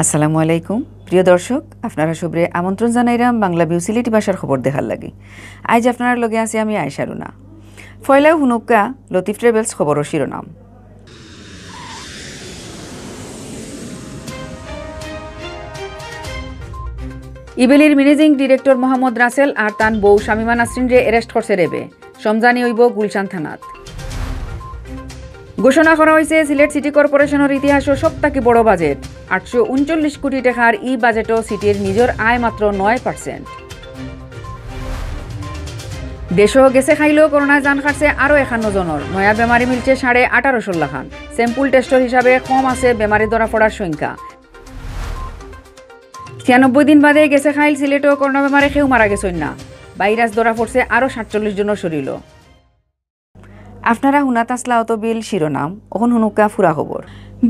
আসসালামু আলাইকুম প্রিয় দর্শক, আপনারা সবরে আমন্ত্রণ জানাইরাম বাংলাভিউ সিলেটি ভাষার খবর দেখার লাগি। আজ আপনার লগে আছি আমি আয়েশা রুনা। ফয়লাও হুনুকা লতিফ ট্রেভেলস খবরের শিরোনাম। ইবেলির ম্যানেজিং ডিরেক্টর মোহাম্মদ রাসেল আর তান বউ শামিমা নাসরিনরে অ্যারেস্ট করছে রেবে, সমজানি হইব গুলশান থানাত। ঘোষণা করা হয়েছে সিলেট সিটি কর্পোরেশনের ইতিহাসের সবথেকে বড় বাজেট, 839 কোটি টাকার ই বাজেটও সিটির নিজের আয় মাত্র 9%। দেশও গেছে খাইলেও করোনায় জান খাটছে আরও 51 জনের, নয়া বেমারি মিলছে 18.5 লাখ। স্যাম্পল টেস্টের হিসাবে কম আছে বেমারি ধরা পড়ার সংখ্যা। 96 দিন বাদে গেছে খাইল সিলেটও করোনা বেমারে কেউ মারা গেছেন না, ভাইরাস ধরা পড়ছে আরও 47 জনের শরীর। আপনারা হুনাত আসলা অত বিল শিরোনাম, ওখন হুনুকা ফুরা খবর।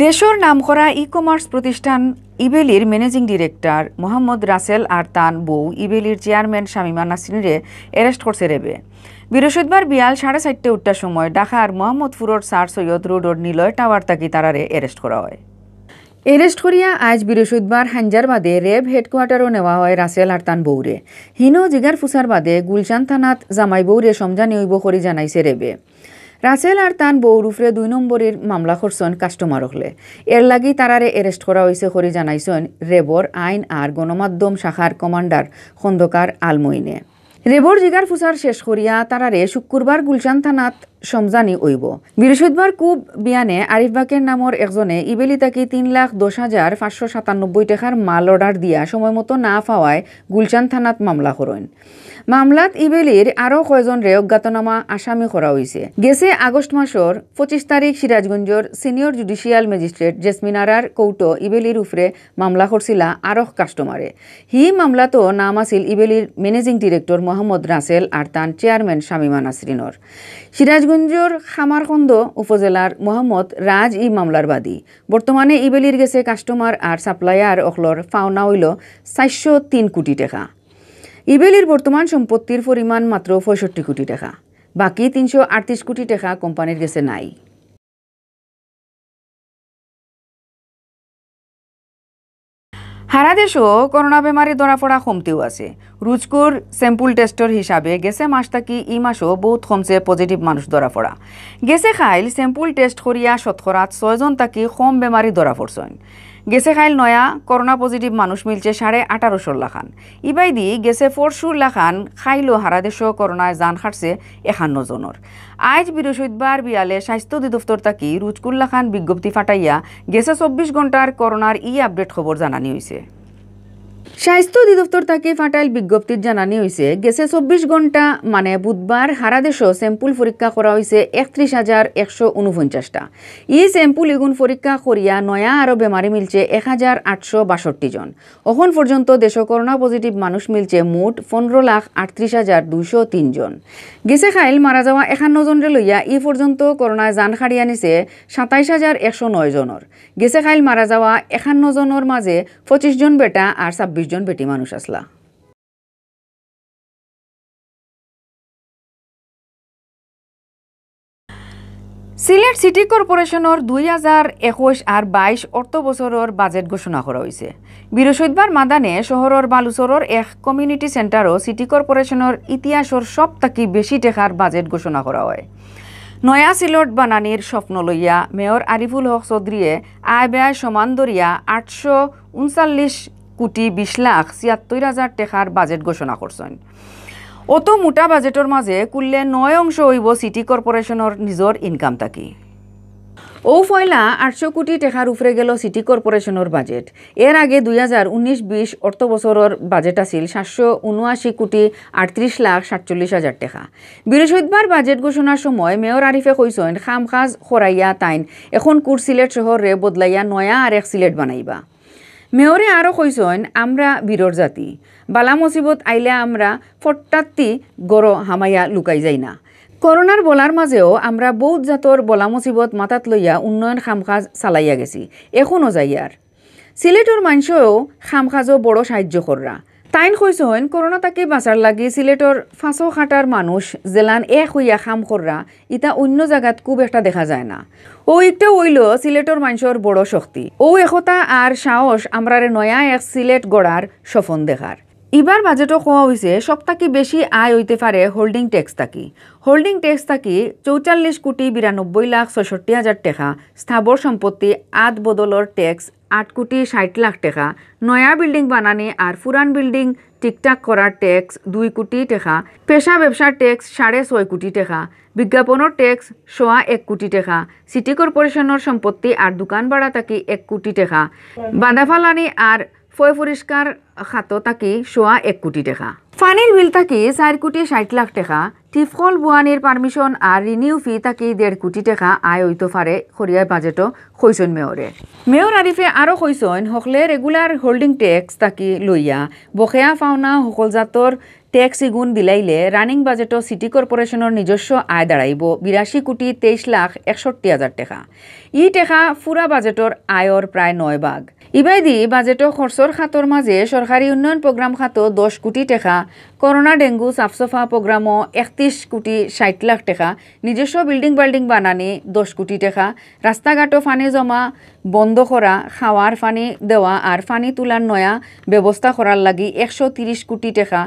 দেশের নামকরা ই কমার্স প্রতিষ্ঠান ইবেলির ম্যানেজিং ডিরেক্টর মোহাম্মদ রাসেল আর তান বউ ইবেলির চেয়ারম্যান শামিমা নাসরিনরে অ্যারেস্ট করছে রেবে। বৃহস্পতিবার বিয়াল 4:30 উঠটার সময় ঢাকার মোহাম্মদপুরের স্যার সৈয়দ রোডর নিলয় টাওয়ার তাকি তারারে অ্যারেস্ট করা হয়। এরেস্ট করিয়া আজ বৃহস্পতিবার হাঞ্জার বাদে রেব হেডকোয়ার্টারও নেওয়া হয় রাসেল আর তান বৌরে। হিনো জিগার ফুসার বাদে গুলশান থানাত জামাই বৌরে সমজানি হইব করি জানাইছে রেবে। রাসেল আর তান বউর উফরে 2 নম্বরের মামলা করছেন কাস্টমার হলে, এর লাগি তারারে অ্যারেস্ট করা হয়েছে করে জানাইছেন রেবর আইন আর গণমাধ্যম শাখার কমান্ডার খন্দকার আলমইনে। রেবর জিগার ফুসার শেষ করিয়া তারারে শুক্রবার গুলশান থানাত সমজানি হইব। বৃহস্পতিবার কুব বিয়ানে আরিফ বাকের নামর একজনে ইবেলি তাকি 3,10,597 টাকার মাল অর্ডার দিয়া সময় মতো না পাওয়ায় গুলশান থানাত মামলা করেন। মামলাত ইবেলির আরও কয়জনরে অজ্ঞাতনামা আসামি করা হয়েছে। গেছে আগস্ট মাসের 25 তারিখ সিরাজগঞ্জের সিনিয়র জুডিশিয়াল ম্যাজিস্ট্রেট জেসমিনারার কৌটো ইবেলির উফরে মামলা করছিলা আরও কাস্টমারে। হি মামলাতো নাম আছিল ইবেলির ম্যানেজিং ডিরেক্টর মোহাম্মদ রাসেল আর তান চেয়ারম্যান শামিমা নাসরিনর। সিরাজগঞ্জের খামারখন্দ উপজেলার মোহাম্মদ রাজ ই মামলার বাদী। বর্তমানে ইবেলির গেছে কাস্টমার আর সাপ্লায়ার অখলর পাওনা হইল 403 কোটি টাকা। ইবেলির বর্তমান সম্পত্তির পরিমাণ মাত্র 65 কোটি টাকা, বাকি 338 কোটি টাকা কোম্পানির গেছে নাই। সারা দেশও করোনা বেমারি ধরা পড়া কমতেও আছে। রুজকুর স্যাম্পল টেস্টের হিসাবে গেছে মাস থাকি ই মাসও বহুত কমছে পজিটিভ মানুষ ধরা পড়া। গেছে খাইল স্যাম্পল টেস্ট করিয়া 6% জন থাকি কম বেমারি ধরা পড়ছেন। গেছে খাইল নয়া করোনা পজিটিভ মানুষ মিলছে 18.5 লাখ। ইবাইদি গেছে 400 লাখান খাইলো হারা দেশও করোনায় জান খাটছে 51 জনের। আজ বৃহস্পতিবার বিয়ালে স্বাস্থ্য অধিদপ্তর থাকি রুজকুল্লা খান বিজ্ঞপ্তি ফাটাইয়া গেছে 24 ঘন্টার করোনার আপডেট খবর জানানি হয়েছে। স্বাস্থ্য অধিদপ্তর থেকে ফাটাইল বিজ্ঞপ্তির জানানি হয়েছে গেছে 24 ঘন্টা মানে বুধবার হারা দেশও স্যাম্পল পরীক্ষা করা হয়েছে 31,149টা। ই স্যাম্পল ইগুন পরীক্ষা করিয়া নয়া আরও বেমারি মিলছে 1,862 জন। এখন পর্যন্ত দেশ করোনা পজিটিভ মানুষ মিলছে মোট 15,38,203 জন। গেছে খাইল মারা যাওয়া 51 জনরে লইয়া ই পর্যন্ত করোনায় জান খাড়িয়া নিছে 27,109 জনের। গেছে খাইল মারা যাওয়া 51 জনের মাঝে 25 জন বেটা আর 26 জন বেটি মানুষ আসলা। সিলেট সিটি কর্পোরেশনের 2021 আর 22 অর্থ বছরের বাজেট ঘোষণা করা হয়েছে। বৃহস্পতিবার মাদানে শহরের বালুচরের এক কমিউনিটি সেন্টারও সিটি কর্পোরেশনের ইতিহাসের সবথেকে বেশি টাকার বাজেট ঘোষণা করা হয়। নয়া সিলেট বানানির স্বপ্ন লইয়া মেয়র আরিফুল হক চৌধুরীয়ে আয় ব্যয় সমান ধরিয়া 839,20,76,76,000 টাকার বাজেট ঘোষণা করছেন। অত মোটা বাজেটের মাঝে কুললে 9 অংশ হইব সিটি কর্পোরেশনের নিজের ইনকাম থাকি। ও ফয়লা 800 কোটি টাকার উপরে গেল সিটি কর্পোরেশনের বাজেট। এর আগে 2019-20 অর্থ বছরের বাজেট আছিল 779,38,47,000 টাকা। বৃহস্পতিবার বাজেট ঘোষণার সময় মেয়র আরিফে কইছেন খাম কাজ খরাইয়া তাইন এখন কুর সিলেট শহরে বদলাইয়া নয়া আর এক সিলেট বানাইবা। মেয়রে আরও কইছেন আমরা বীরর জাতি, বালা মুসিবত আইলে আমরা ফট্টাত্তি গড় হামাইয়া লুকাই যাই না। করোনার বলার মাঝেও আমরা বহুত জাতর বলা মুসিবত মাথাত লইয়া উন্নয়ন খামকাজ চালাইয়া গেছি, এখনও যাইয়ার। সিলেটর মানুষও খামকাজও বড় সাহায্য কররা। তাইন কইসেন করোনা তাকে বাঁচার লাগি সিলেটর 500 খাটার মানুষ জেলান এক হইয়া খাম কররা ইটা অন্য জায়গাত খুব একটা দেখা যায় না। ও একটা হইল সিলেটর মানুষের বড় শক্তি। ও একতা আর সাহস আমরারে নয়া এক সিলেট গড়ার স্বপ্ন দেখার। এবার বাজেটও কোয়া হয়েছে সবথেকে বেশি আয় হইতে পারে হোল্ডিং ট্যাক্স থাকি। হোল্ডিং ট্যাক্স থাকি 44,92,66,000 টাকা, স্থাবর সম্পত্তি আদ বদলর ট্যাক্স 8,60,00,000 টাকা, নয়া বিল্ডিং বানানি আর পুরান বিল্ডিং টিকটাক করার ট্যাক্স 2 কোটি টাকা, পেশা ব্যবসার ট্যাক্স 6.5 কোটি টাকা, বিজ্ঞাপনের ট্যাক্স 1.25 কোটি টাকা, সিটি কর্পোরেশনের সম্পত্তি আর দোকান ভাড়া থাকি 1 কোটি টাকা, বাদাফালানি আর ফয় পরিষ্কার খাত থাকি 1.25 কোটি টাকা, পানির বিল থাকি 4,60,00,000 টাকা, টিফকল বুয়ানির পারমিশন আর রিনিউ ফি থাকি 1.5 কোটি টাকা আয় হইতে পারে খরিয়ার বাজেটও কইসন মেয়রে। মেয়র আরিফে আরও কইসন হকলে রেগুলার হোল্ডিং ট্যাক্স থাকি লইয়া বকেয়া পাওনা সকল জাতর ট্যাক্স ইগুণ বিলাইলে রানিং বাজেটও সিটি কর্পোরেশনের নিজস্ব আয় দাঁড়াইব 82,23,61,000 টাকা। ই টাকা পুরা বাজেটর আয়র প্রায় 9 ভাগ। ইবাইদি বাজেটও খরচর খাতর মাঝে সরকারি উন্নয়ন প্রোগ্রাম খাত 10 কোটি টাকা, করোনা ডেঙ্গু সাফসফা প্রোগ্রামও 31,60,00,000 টাকা, নিজস্ব বিল্ডিং বানানি 10 কোটি টাকা, রাস্তাঘাটও পানি জমা বন্ধ করা, খাওয়ার পানি দেওয়া আর পানি তোলার নয়া ব্যবস্থা করার লাগি 130 কোটি টাকা,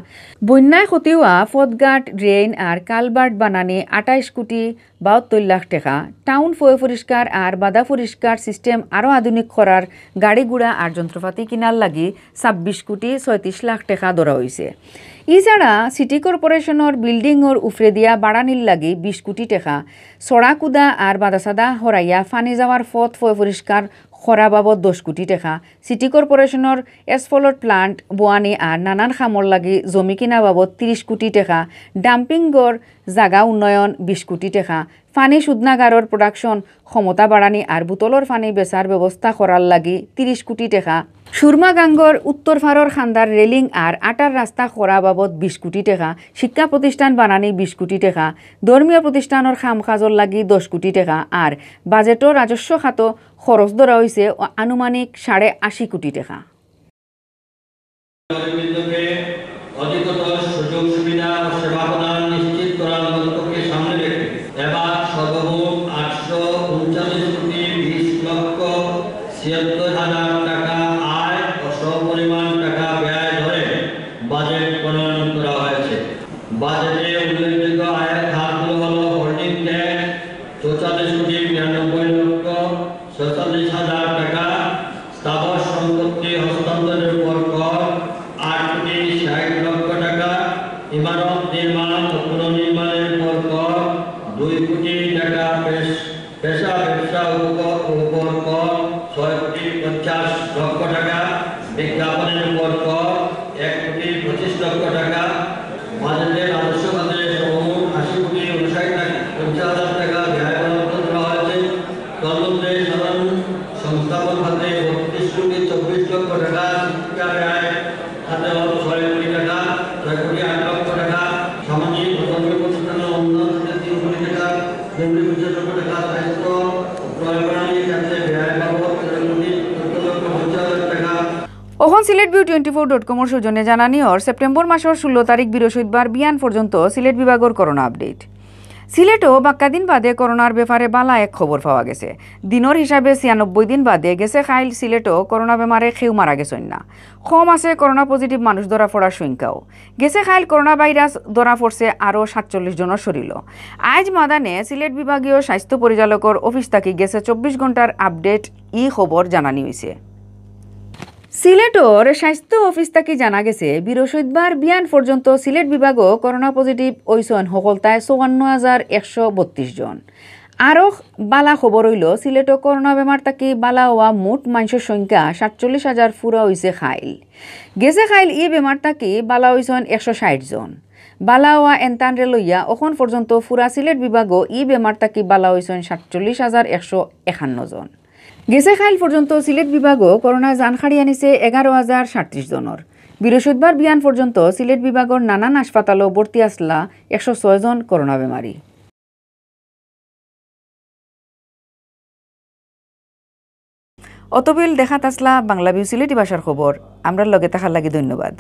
বন্যায় ক্ষতি হওয়া পথঘাট ড্রেন আর কালবার্ট বানানি 28,72,00,000 টাকা, টাউন পরিষ্কার আর বাধা পরিষ্কার সিস্টেম আরও আধুনিক করার গাড়ি গুড়া আর যন্ত্রপাতি কিনার লাগি 26,37,00,000 টাকা ধরা হয়েছে। এছাড়া সিটি কর্পোরেশনের বিল্ডিংর উফরে দিয়া বাড়ানির লাগি 20 কোটি টাকা, সড়া কুদা আর বাদাসাদা হরাইয়া ফানি যাওয়ার পথ পরিষ্কার খরা বাবদ 10 কোটি টাকা, সিটি কর্পোরেশনের এসফলট প্লান্ট বোয়ানি আর নানান খামর লাগি জমি কিনা বাবদ 30 কোটি টাকা, ডাম্পিংগর জাগা উন্নয়ন 20 কোটি টাকা, পানি শুধনাগারর প্রোডাকশন ক্ষমতা বাড়ানি আর বোতলর পানি বেচার ব্যবস্থা করার লাগি 30 কোটি টাকা, সুরমাগাঙ্গর উত্তর ফারর খান্দার রেলিং আর আটার রাস্তা করা বাবদ 20 কোটি টাকা, শিক্ষা প্রতিষ্ঠান বানানি 20 কোটি টাকা, ধর্মীয় প্রতিষ্ঠানের খামকাজর লাগি 10 কোটি টাকা আর বাজেটর রাজস্ব খাত খরচ ধরা হয়েছে আনুমানিক 80.5 কোটি টাকা। সুযোগ সুবিধা ও সেবা প্রদান নিশ্চিত করার লক্ষ্যকে সামনে রেখে এবার সর্বমোট 839,20,76,000 টাকা আয় ও সমপরিমাণ টাকা ব্যয় ধরে বাজেট প্রণয়ন করা হয়েছে। বাজেটে উল্লেখযোগ্য আয়ের খাতগুলো হলো হোল্ডিং ট্যাক্স 44,92,46,000 টাকা, স্থাবর সম্পত্তি হস্তান্তরের উপর কর 8,60,00,000 টাকা, ইমারত নির্মাণ ও পুনর্নির্মাণের উপর কর 2 কোটি টাকা, পেশা ব্যবসা উপর কর 6,50,00,000 টাকা, বিজ্ঞাপনের উপর কর 1,25,00,000 টাকা। বাজেটে রাজস্ব খাতে সমমোট 80,59,50,000 টাকা ব্যয় বরাদ্দ করা হয়েছে। তন্মধ্যে সাধারণ সংস্থাপন খাতে 32,24,00,000 টাকা, শিক্ষা ব্যয় খাতে 6 কোটি টাকা, 6,08,00,000 টাকা, সামাজিক ও ধর্মীয় প্রতিষ্ঠানের উন্নয়ন খাতে 3 কোটি টাকা, কেন্দ্রীয় বিশেষজ্ঞ টাকা, স্বাস্থ্য ও প্রণালী খাতে ব্যয় বাবদ 13,14,50,000 টাকা। ওখন Sylheti24.com সৌজন্যে জানানিওর সেপ্টেম্বর মাসের 16 তারিখ বৃহস্পতিবার বিয়ান পর্যন্ত সিলেট বিভাগের করোনা আপডেট। সিলেটও বাক্কাদিন বাদে করোনার ব্যাপারে বালা এক খবর পাওয়া গেছে। দিনের হিসাবে 96 দিন বাদে গেছে খাইল সিলেটও করোনা বেমারে খেউ মারা গেছেন না। কম আছে করোনা পজিটিভ মানুষ ধরা পড়ার সংখ্যাও। গেছে খাইল করোনা ভাইরাস ধরা পড়ছে আরও 47 জনের শরীর। আজ মাদানে সিলেট বিভাগীয় স্বাস্থ্য পরিচালকের অফিস থাকি গেছে 24 ঘন্টার আপডেট ই খবর জানানি হয়েছে। সিলেটর স্বাস্থ্য অফিস থেকে জানা গেছে বৃহস্পতিবার বিয়ান পর্যন্ত সিলেট বিভাগও করোনা পজিটিভ হইছেন সকলতায় 54,132 জন। আরও বালা খবর হইল সিলেটও করোনা বেমার থাকি বালা হওয়া মোট মানুষের সংখ্যা 47,000 ফুরা হয়েছে খাইল। গেছে খাইল ই বেমার থাকি বালা হইছেন 160 জন। বালা হওয়া এনতানরে লইয়া এখন পর্যন্ত ফুরা সিলেট বিভাগও ই বেমার থাকি বালা হইছেন 47,151 জন। গেছে খাইল পর্যন্ত সিলেট বিভাগও করোনা জান খাড়ি আনিছে 11,037 জনের। বৃহস্পতিবার বিয়ান পর্যন্ত সিলেট বিভাগের নানান হাসপাতালও ভর্তি আসলা 106 জন করোনা বেমারি। অতবিল দেখাত আসলা বাংলাভিউ সিলেটি ভাষার খবর। আমরার লগে থাকার লাগি ধন্যবাদ।